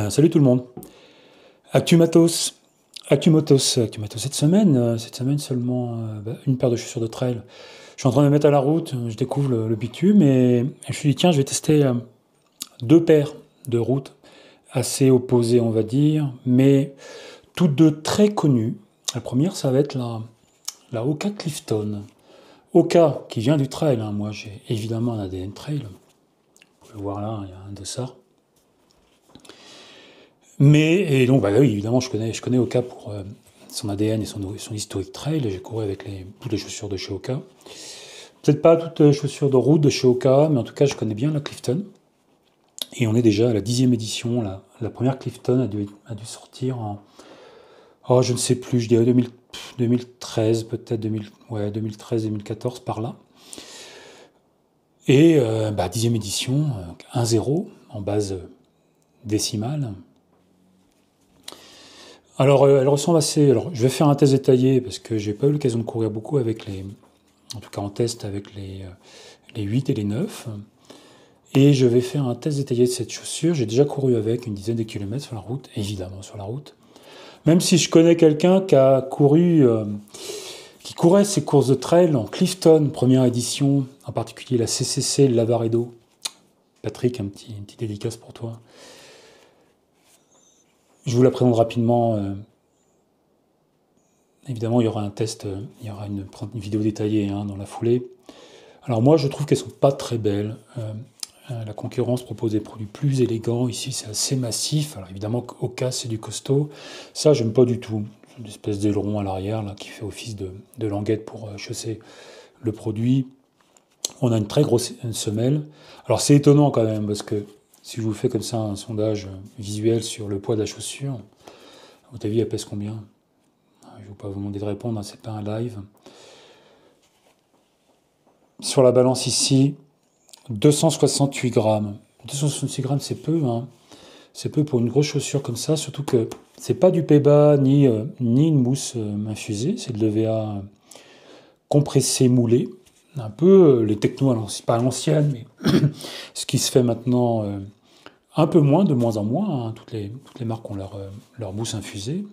Salut tout le monde. Actumatos. Actumatos cette semaine seulement une paire de chaussures de trail. Je suis en train de me mettre à la route, je découvre le bitume et je me suis dit tiens je vais tester deux paires de routes assez opposées on va dire, mais toutes deux très connues. La première ça va être la Hoka Clifton. Hoka qui vient du trail, hein. Moi j'ai évidemment un ADN trail. Vous pouvez le voir là, il y a un dossard. Et donc, bah oui, évidemment, je connais Oka pour son ADN et son historique trail. J'ai couru avec toutes les chaussures de chez Oka. Peut-être pas toutes les chaussures de route de chez Oka, mais en tout cas, je connais bien la Clifton. Et on est déjà à la 10e édition. La première Clifton a dû sortir oh, je ne sais plus, je dirais 2013, peut-être 2013-2014, par là. Et 10e édition, 1-0, en base décimale. Alors, elle ressemble assez. Alors, je vais faire un test détaillé parce que j'ai pas eu l'occasion de courir beaucoup avec en tout cas en test avec les 8 et les 9. Et je vais faire un test détaillé de cette chaussure. J'ai déjà couru avec une dizaine de kilomètres sur la route, évidemment sur la route. Même si je connais quelqu'un qui a couru, qui courait ses courses de trail en Clifton, première édition, en particulier la CCC Lavaredo. Patrick, une petite dédicace pour toi. Je vous la présente rapidement. Évidemment, il y aura un test, il y aura une vidéo détaillée dans la foulée. Alors moi, je trouve qu'elles sont pas très belles. La concurrence propose des produits plus élégants. Ici, c'est assez massif. Alors évidemment, Oka, c'est du costaud. Ça, j'aime pas du tout. Une espèce d'aileron à l'arrière là qui fait office de languette pour chausser le produit. On a une très grosse semelle. Alors c'est étonnant quand même parce que si je vous fais comme ça un sondage visuel sur le poids de la chaussure, à votre avis, elle pèse combien? Je ne vais pas vous demander de répondre, hein, c'est pas un live. Sur la balance ici, 268 grammes. 268 grammes, c'est peu, hein. C'est peu pour une grosse chaussure comme ça, surtout que c'est pas du PBA ni une mousse infusée, c'est de l'EVA compressé moulé. Un peu les technos, pas à l'ancienne, mais ce qui se fait maintenant un peu moins, de moins en moins. Hein. Toutes les marques ont leur mousse infusée.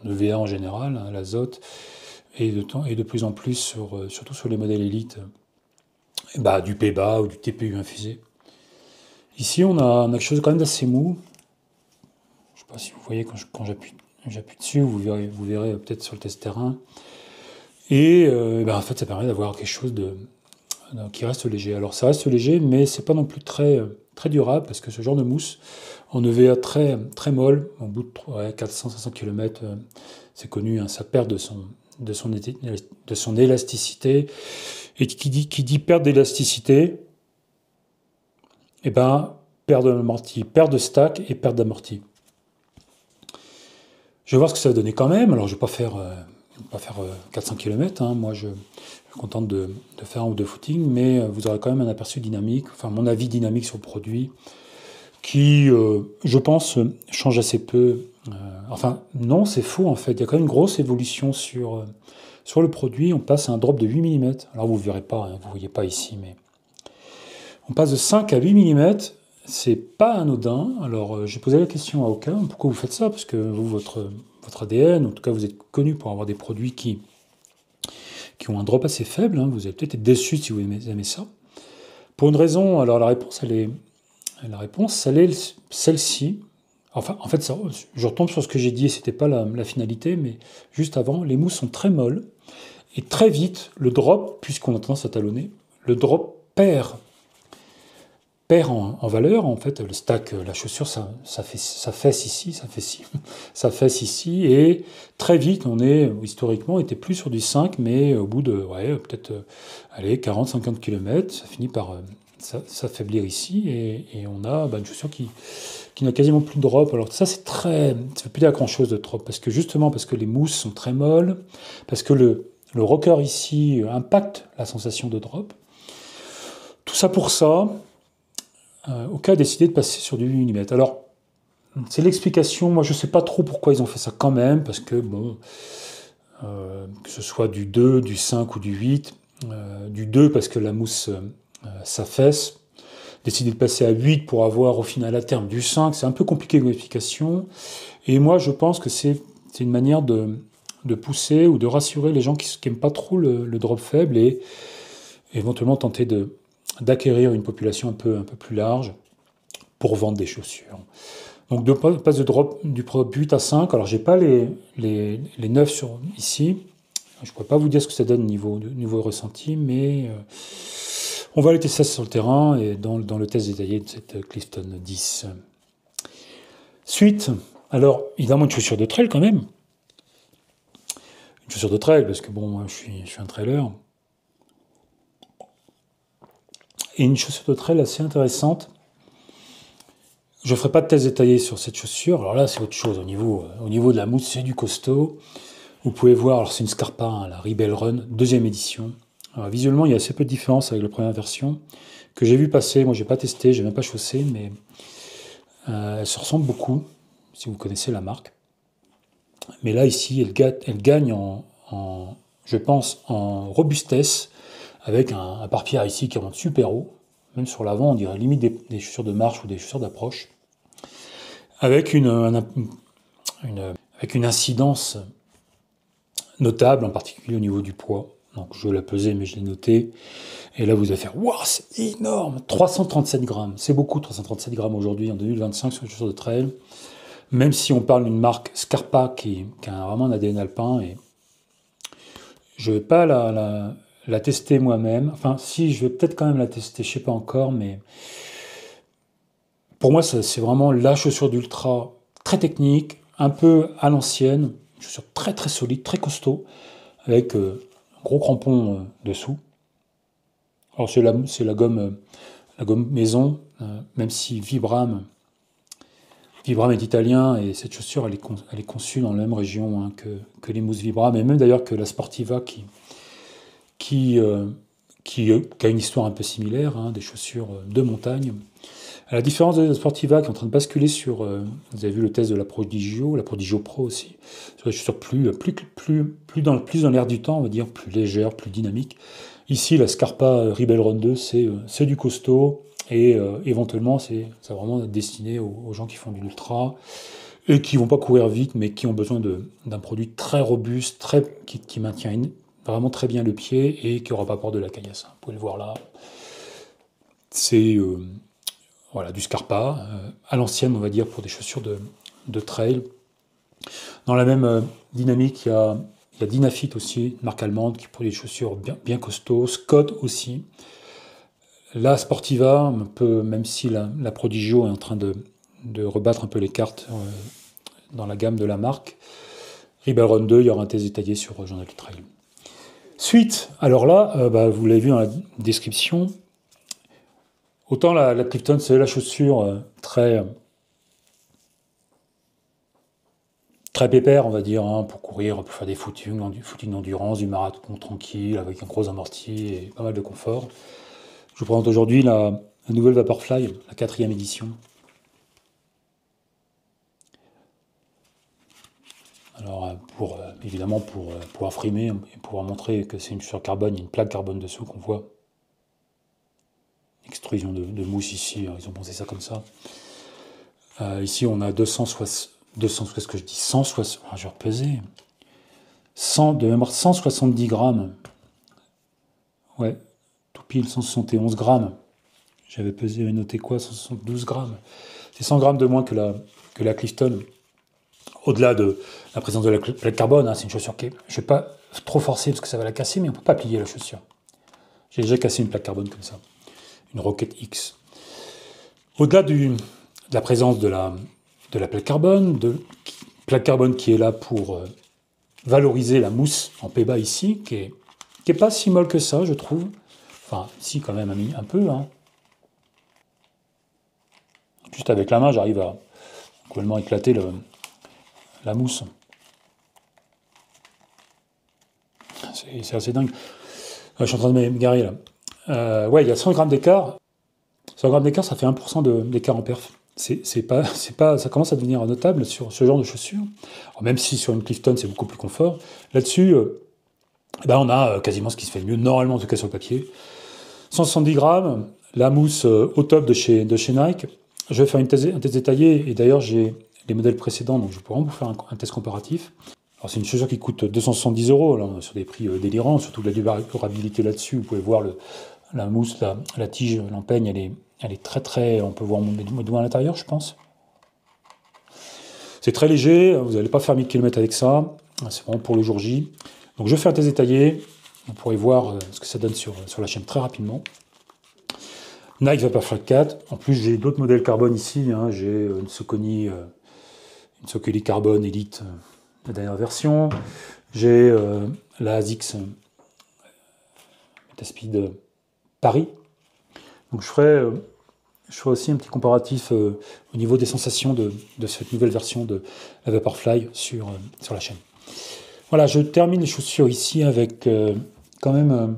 EVA en général, hein, l'azote, et de plus en plus, surtout sur les modèles élites, du PBA ou du TPU infusé. Ici, on a quelque chose quand même d'assez mou. Je ne sais pas si vous voyez quand j'appuie dessus, vous verrez peut-être sur le test terrain. Et en fait, ça permet d'avoir quelque chose qui reste léger. Alors, ça reste léger, mais c'est pas non plus très durable, parce que ce genre de mousse, en EVA très, très molle, au bout de 400-500 km, c'est connu, hein, ça perd de son élasticité. Et qui dit perte d'élasticité, perte d'amorti, perte de stack et perte d'amorti. Je vais voir ce que ça va donner quand même. Alors, je ne vais pas faire 400 km. Hein. Moi, je suis content de faire un ou deux footings, mais vous aurez quand même un aperçu dynamique, enfin, mon avis dynamique sur le produit, qui, je pense, change assez peu. Enfin, non, c'est faux, en fait. Il y a quand même une grosse évolution sur le produit. On passe à un drop de 8 mm. Alors, vous ne verrez pas, hein, vous ne voyez pas ici, mais on passe de 5 à 8 mm. C'est pas anodin. Alors, j'ai posé la question à Oka, pourquoi vous faites ça? Parce que vous, votre ADN, en tout cas, vous êtes connu pour avoir des produits qui ont un drop assez faible. Hein. Vous allez peut-être être déçu si vous aimez ça. Pour une raison, alors la réponse, elle est celle-ci. Enfin, en fait, je retombe sur ce que j'ai dit, et c'était pas la finalité, mais juste avant, les mousses sont très molles, et très vite, le drop, puisqu'on a tendance à talonner, le drop perd en valeur, en fait, le stack, la chaussure, ça fesse ici, et très vite, historiquement, était plus sur du 5, mais au bout de, peut-être, 40-50 km, ça finit par s'affaiblir ici, et on a une chaussure qui n'a quasiment plus de drop. Alors ça, ça ne fait plus dire grand-chose de drop, parce que les mousses sont très molles, parce que le rocker ici impacte la sensation de drop. Tout ça pour ça, Oka a décidé de passer sur du 8 mm. Alors, c'est l'explication. Moi, je ne sais pas trop pourquoi ils ont fait ça quand même, parce que, que ce soit du 2, du 5 ou du 8, du 2 parce que la mousse s'affaisse, décidé de passer à 8 pour avoir au final à terme du 5. C'est un peu compliqué comme explication. Et moi, je pense que c'est une manière de pousser ou de rassurer les gens qui n'aiment pas trop le drop faible et éventuellement tenter d'acquérir une population un peu plus large pour vendre des chaussures. Donc, de passe du drop 8 à 5. Alors, j'ai pas les 9 ici. Je ne pourrais pas vous dire ce que ça donne niveau ressenti, mais on va aller tester ça sur le terrain et dans le test détaillé de cette Clifton 10. Suite, alors évidemment une chaussure de trail quand même. Une chaussure de trail parce que bon, moi je suis un trailer. Et une chaussure de trail assez intéressante. Je ne ferai pas de test détaillé sur cette chaussure. Alors là, c'est autre chose. Au niveau de la mousse, c'est du costaud. Vous pouvez voir, alors c'est une Scarpa, hein, la Rebel Run, 2e édition. Alors, visuellement, il y a assez peu de différence avec la première version que j'ai vu passer. Moi, j'ai pas testé, j'ai même pas chaussé, mais elle se ressemble beaucoup, si vous connaissez la marque. Mais là, ici, elle gagne je pense, en robustesse, avec un pare-pierre ici qui remonte super haut. Même sur l'avant, on dirait limite des chaussures de marche ou des chaussures d'approche. Avec avec une incidence notable, en particulier au niveau du poids. Donc je l'ai pesé, mais je l'ai noté. Et là, vous allez faire « Waouh, c'est énorme !» 337 grammes. C'est beaucoup, 337 grammes aujourd'hui, en 2025, sur une chaussure de trail. Même si on parle d'une marque Scarpa qui a vraiment un ADN alpin. Et je ne vais pas la tester moi-même. Enfin, si, je vais peut-être quand même la tester, je ne sais pas encore, mais pour moi, c'est vraiment la chaussure d'ultra, très technique, un peu à l'ancienne, une chaussure très très solide, très costaud, avec un gros crampon dessous. Alors c'est la gomme maison, même si Vibram est italien et cette chaussure elle est conçue dans la même région hein, que les mousses Vibram et même d'ailleurs que la Sportiva qui a une histoire un peu similaire, hein, des chaussures de montagne. À la différence de la Sportiva qui est en train de basculer sur, vous avez vu le test de la Prodigio Pro aussi, sur des chaussures plus dans l'air du temps, on va dire, plus légère, plus dynamique. Ici, la Scarpa Rebel Run 2, c'est du costaud et éventuellement, c'est vraiment destiné aux gens qui font de l'ultra et qui vont pas courir vite, mais qui ont besoin d'un produit très robuste, qui maintient vraiment très bien le pied et qui n'aura pas peur de la caillasse. Vous pouvez le voir là. C'est voilà, du Scarpa, à l'ancienne, on va dire, pour des chaussures de trail. Dans la même dynamique, il y a Dynafit aussi, une marque allemande qui produit des chaussures bien costauds. Scott aussi. La Sportiva, un peu, même si la Prodigio est en train de rebattre un peu les cartes dans la gamme de la marque. Rebel Run 2, il y aura un test détaillé sur Journal du Trail. Suite, alors là, vous l'avez vu dans la description, autant la Clifton, c'est la chaussure très pépère, on va dire, hein, pour courir, pour faire des footings d'endurance, du marathon tranquille, avec un gros amorti et pas mal de confort. Je vous présente aujourd'hui la nouvelle Vaporfly, la 4e édition. Alors, évidemment, pour pouvoir frimer et pouvoir montrer que c'est une chaussure carbone, il y a une plaque carbone dessous qu'on voit. Extrusion de mousse ici, ils ont pensé ça comme ça. Ici, on a 160, qu'est-ce que je dis 160, je vais repeser. 170 grammes. Ouais, tout pile, 171 grammes. J'avais noté quoi 172 grammes. C'est 100 grammes de moins que la Clifton. Au-delà de la présence de la plaque carbone, hein, c'est une chaussure qui est... Je ne vais pas trop forcer parce que ça va la casser, mais on ne peut pas plier la chaussure. J'ai déjà cassé une plaque carbone comme ça. Une Rocket X. Au-delà de la présence de la plaque carbone, plaque carbone qui est là pour valoriser la mousse en P-bas ici, qui est pas si molle que ça, je trouve. Enfin, si, quand même, un peu. Hein. Juste avec la main, j'arrive à complètement éclater la mousse. C'est assez dingue. Je suis en train de m'égarer là. Ouais, il y a 100 grammes d'écart. 100 grammes d'écart, ça fait 1% d'écart en perf. Ça commence à devenir notable sur ce genre de chaussures. Alors, même si sur une Clifton, c'est beaucoup plus confort. Là-dessus, on a quasiment ce qui se fait de mieux, normalement en tout cas sur le papier. 170 grammes. la mousse au top de chez Nike. Je vais faire un test détaillé, et d'ailleurs j'ai les modèles précédents, donc je pourrais vous faire un test comparatif. Alors c'est une chaussure qui coûte 270 €, là, sur des prix délirants, surtout de la durabilité là-dessus. Vous pouvez voir la mousse, la tige, l'empeigne, elle est très très... On peut voir mes doigts à l'intérieur, je pense. C'est très léger, vous n'allez pas faire 1000 km avec ça, c'est vraiment pour le jour J. Donc je fais un test détaillé, vous pourrez voir ce que ça donne sur la chaîne très rapidement. Nike Vaporfly 4, en plus j'ai d'autres modèles carbone ici, hein. J'ai une Saucony Carbone Elite, la dernière version. J'ai la ASICS Metaspeed Paris. Donc je ferai aussi un petit comparatif au niveau des sensations de cette nouvelle version de la Vaporfly sur la chaîne. Voilà, je termine les chaussures ici avec quand même...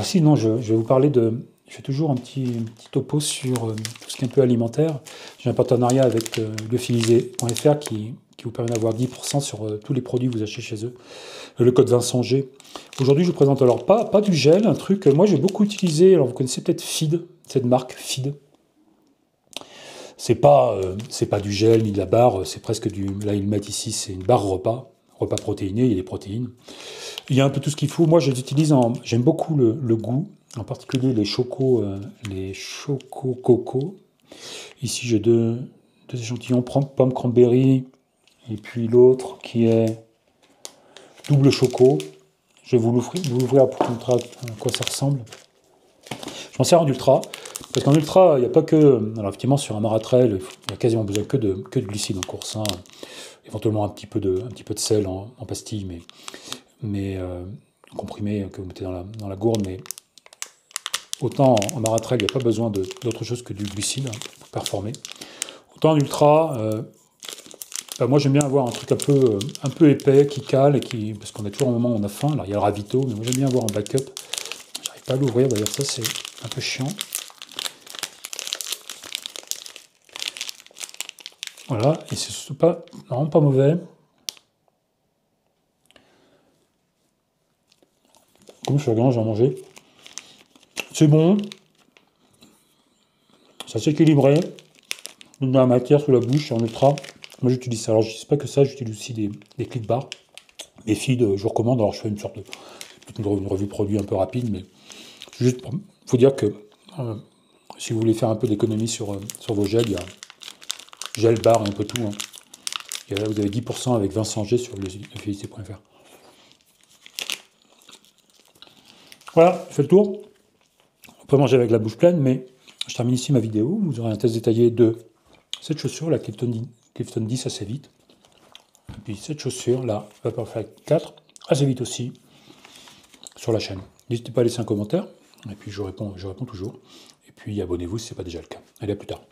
si, non, je vais vous parler de... Je fais toujours un petit topo sur tout ce qui est un peu alimentaire. J'ai un partenariat avec lyophilisé.fr qui vous permet d'avoir 10% sur tous les produits que vous achetez chez eux. Le code Vincent G. Aujourd'hui, je vous présente alors pas du gel, un truc... Moi, j'ai beaucoup utilisé... Alors, vous connaissez peut-être Feed, cette marque Feed. C'est pas du gel ni de la barre, c'est presque du... Là, ils le mettent ici, c'est une barre repas protéiné, il y a des protéines. Il y a un peu tout ce qu'il faut. Moi, je les utilise j'aime beaucoup le goût, en particulier les choco coco. Ici, j'ai deux échantillons, pomme cranberry, et puis l'autre qui est double choco. Je vais vous l'ouvrir pour montrer à quoi ça ressemble. Je m'en sers en ultra, parce qu'en ultra, il n'y a pas que... Alors effectivement, sur un maratrail, il n'y a quasiment besoin que de glucides en course, hein. Éventuellement un petit peu de sel en pastille, mais comprimé que vous mettez dans la gourde, mais autant en maratrail, il n'y a pas besoin d'autre chose que du glucide pour performer. Autant en ultra, moi j'aime bien avoir un truc un peu épais, qui cale, parce qu'on a toujours un moment où on a faim. Alors il y a le ravito, mais moi j'aime bien avoir un backup. J'arrive pas à l'ouvrir, d'ailleurs ça c'est un peu chiant. Voilà, et c'est vraiment pas mauvais. Comme je suis grand, je vais en manger. C'est bon. Ça s'équilibré. De la matière sous la bouche, en ultra. Moi j'utilise ça. Alors je sais pas que ça, j'utilise aussi des clics barres. Mes filles, je vous recommande. Alors je fais une sorte de... une revue produit un peu rapide, mais juste pour vous dire que si vous voulez faire un peu d'économie sur vos gels, il y a gel bar et un peu tout, hein. Et là, vous avez 10% avec Vincent G sur lyophilisé.fr. Voilà, je fais le tour. On peut manger avec la bouche pleine, mais je termine ici ma vidéo. Vous aurez un test détaillé de cette chaussure, la Clifton 10 assez vite. Et puis cette chaussure, la Vaporfly 4, assez vite aussi, sur la chaîne. N'hésitez pas à laisser un commentaire, et puis je réponds toujours. Et puis abonnez-vous si ce n'est pas déjà le cas. Allez, à plus tard.